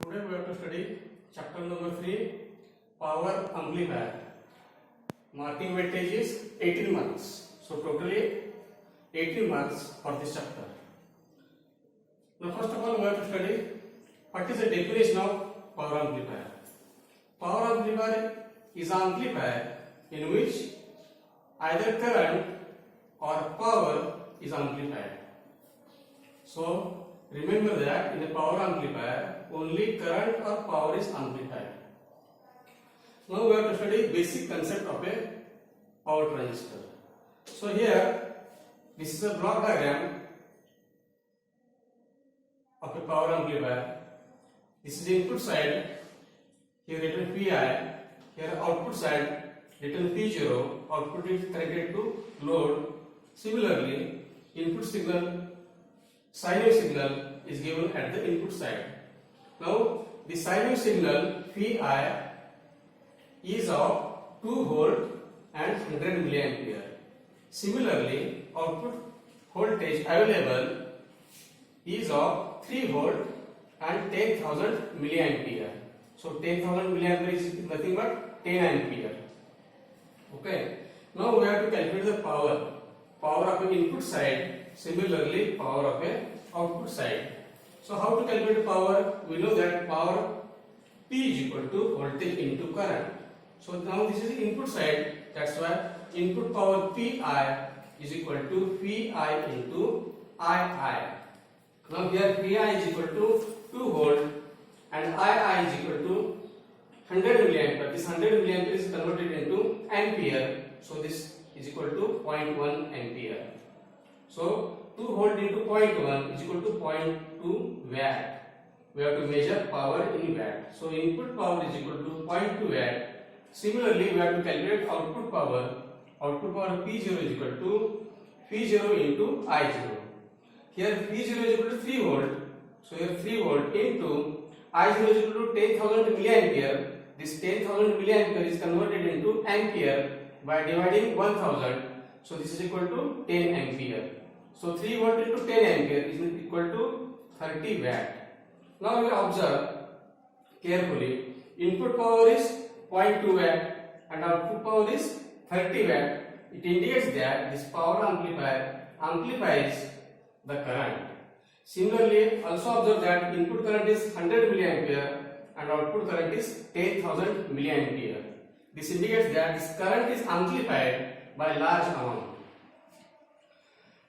Today we have to study chapter number 3, power amplifier. Marking weightage is 18 marks. So totally 18 marks for this chapter. Now first of all we have to study what is the definition of power amplifier. Power amplifier is an amplifier in which either current or power is amplified. So remember that in a power amplifier only current or power is amplified. Now we have to study basic concept of a power transistor. So here this is a block diagram of a power amplifier. This is the input side, here written Pi, here output side written P0, output is connected to load. Similarly, input signal, sine wave signal is given at the input side. Now the sine wave signal Pi is of 2 volt and 100 milliampere. Similarly, output voltage available is of 3 volt and 10,000 milliampere. So 10,000 milliampere is nothing but 10 ampere. Okay. Now we have to calculate the power of an input side. Similarly, power of an output side. So how to calculate power? We know that power P is equal to voltage into current. So now this is the input side. That's why input power Pi is equal to Pi into II. Now here Pi is equal to 2 volt and II is equal to 100 milliampere. This 100 milliampere is converted into ampere. So this is equal to 0.1 ampere. So 2 volt into 0.1 is equal to 0.2 watt. We have to measure power in watt. So input power is equal to 0.2 watt. Similarly, we have to calculate output power. Output power P0 is equal to P0 into I0. Here P0 is equal to 3 volt. So here 3 volt into I0 is equal to 10,000 milliampere. This 10,000 milliampere is converted into ampere by dividing 1000. So this is equal to 10 ampere. So 3 volt into 10 ampere is equal to 30 watt. Now we observe carefully. Input power is 0.2 watt and output power is 30 watt. It indicates that this power amplifier amplifies the current. Similarly, also observe that input current is 100 milliampere and output current is 10,000 milliampere. This indicates that this current is amplified by large amount.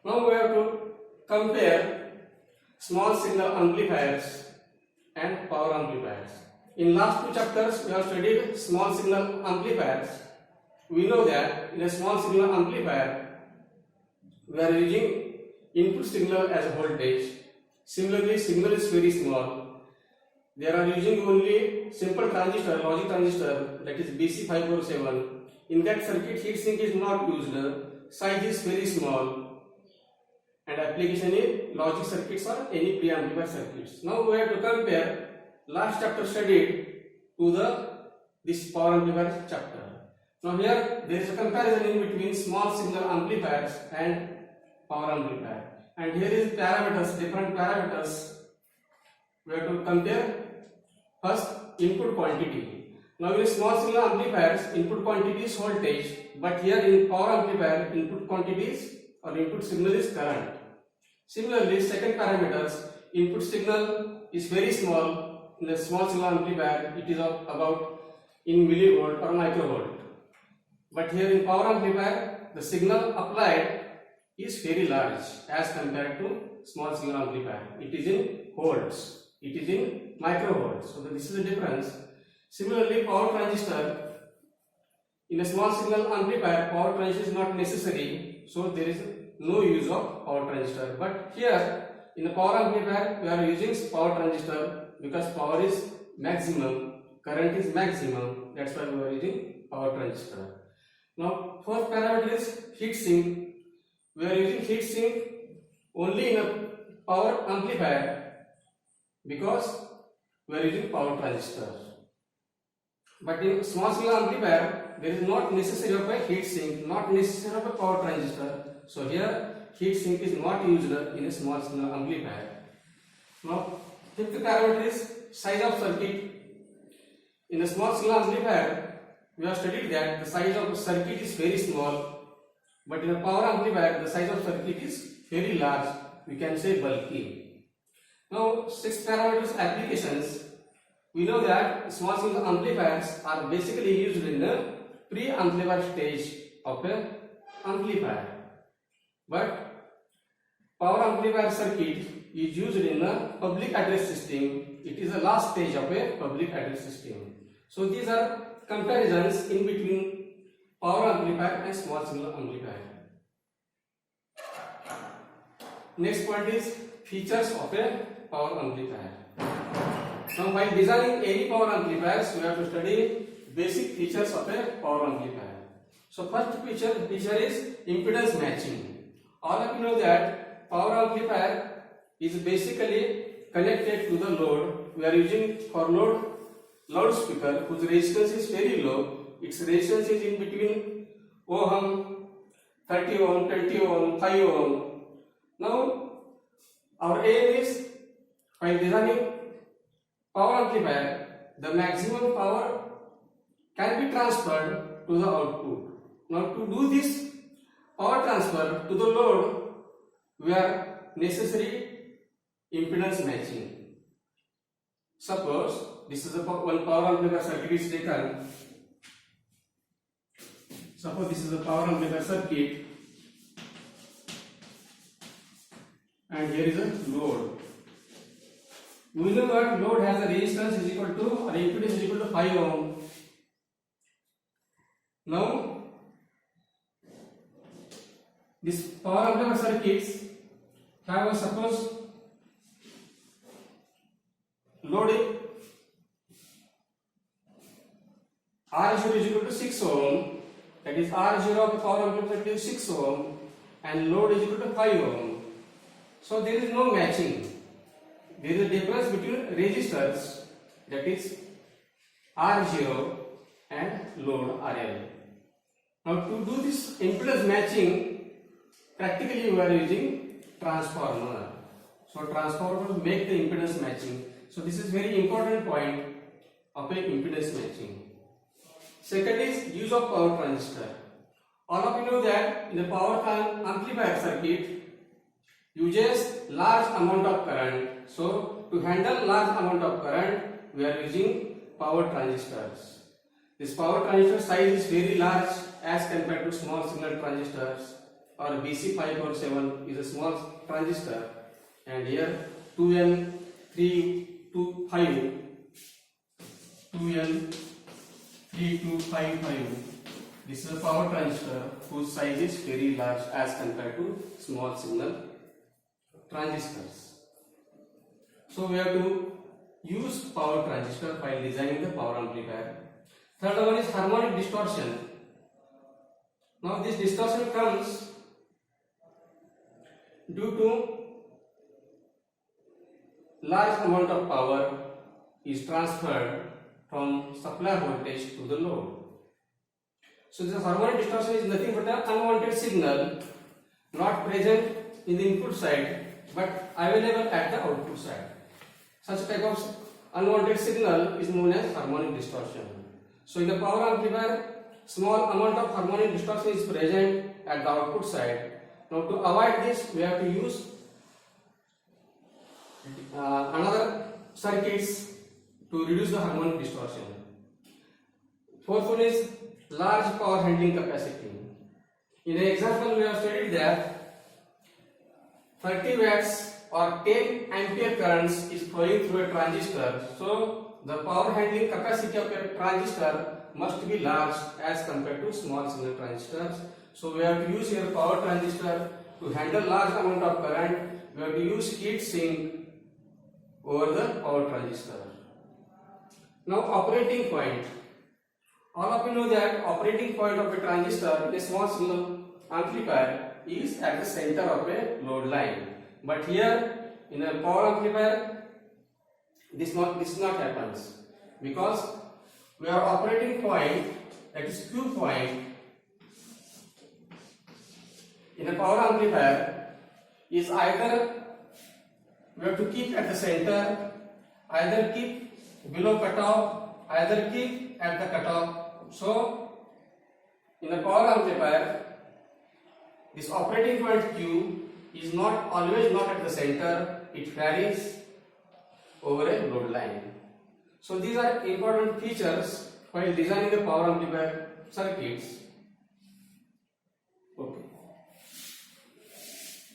Now we have to compare small signal amplifiers and power amplifiers. In last 2 chapters we have studied small signal amplifiers. We know that in a small signal amplifier we are using input signal as a voltage. Similarly, signal is very small. They are using only simple transistor, logic transistor, that is BC547. In that circuit, heat sink is not used. Size is very small. And application in logic circuits or any preamplifier circuits. Now we have to compare last chapter studied to this power amplifier chapter. Now here there is a comparison in between small signal amplifiers and power amplifier. And here is parameters, different parameters. We have to compare first input quantity. Now in small signal amplifiers, input quantity is voltage, but here in power amplifier, input quantity is or input signal is current. Similarly, second parameters, input signal is very small. In the small signal amplifier, it is of about in millivolt or microvolt. But here in power amplifier, the signal applied is very large as compared to small signal amplifier. It is in volts. It is in microvolts. So this is the difference. Similarly, power transistor, in a small signal amplifier, power transistor is not necessary. So there is no use of power transistor. But here in the power amplifier we are using power transistor because power is maximum, current is maximum. That's why we are using power transistor. Now fourth parameter is heat sink. We are using heat sink only in a power amplifier because we are using power transistor. But in small signal amplifier there is not necessary of a heat sink, not necessary of a power transistor. So here heat sink is not used in a small signal amplifier. Now fifth parameter is size of circuit. In a small signal amplifier, we have studied that the size of the circuit is very small, but in a power amplifier, the size of circuit is very large. We can say bulky. Now, 6 parameters applications. We know that small signal amplifiers are basically used in the pre-amplifier stage of a amplifier, but power amplifier circuit is used in the public address system. It is the last stage of a public address system. So these are comparisons in between power amplifier and small signal amplifier. Next point is features of a power amplifier. Now, while designing any power amplifiers, we have to study basic features of a power amplifier. So first feature is impedance matching. All of you know that power amplifier is basically connected to the load. We are using for load loudspeaker whose resistance is very low. Its resistance is in between ohm, 30 ohm, 20 ohm, 5 ohm. Now our aim is, while designing power amplifier, the maximum power can be transferred to the output. Now to do this power transfer to the load, we are necessary impedance matching. Suppose this is a one power amplifier circuit is taken. Suppose this is a power amplifier circuit and here is a load. We know that load has a resistance is equal to, or impedance is equal to 5 ohm. Now this power amplifier circuits have a, suppose load R0 is equal to 6 ohm, that is R0 of the power amplifier circuit is 6 ohm and load is equal to 5 ohm. So there is no matching. There is a difference between resistors, that is R0 and load RL. Now to do this impedance matching, practically we are using transformer. So transformer will make the impedance matching. So this is very important point of a impedance matching. Second is use of power transistor. All of you know that in the power amplifier circuit uses large amount of current. So to handle large amount of current, we are using power transistors. This power transistor size is very large as compared to small signal transistors, or BC547 is a small transistor, and here 2N3255 this is a power transistor whose size is very large as compared to small signal transistors. So we have to use power transistor while designing the power amplifier. Third one is harmonic distortion. Now this distortion comes due to large amount of power is transferred from supply voltage to the load. So this harmonic distortion is nothing but an unwanted signal not present in the input side but available at the output side. Such type of unwanted signal is known as harmonic distortion. So in the power amplifier, small amount of harmonic distortion is present at the output side. Now to avoid this, we have to use another circuits to reduce the harmonic distortion. Fourth one is large power handling capacity. In the example, we have studied that 30 watts or 10 ampere currents is flowing through a transistor. So the power handling capacity of a transistor must be large as compared to small signal transistors. So we have to use here power transistor to handle large amount of current. We have to use heat sink over the power transistor. Now operating point. All of you know that operating point of a transistor in a small signal amplifier is at the center of a load line. But here in a power amplifier, this not happens, because we are operating point, that is Q point, in a power amplifier is either we have to keep at the center either keep below cutoff, either keep at the cutoff. So in a power amplifier, this operating point Q is not always not at the center, it varies over a load line. So these are important features while designing the power amplifier circuits.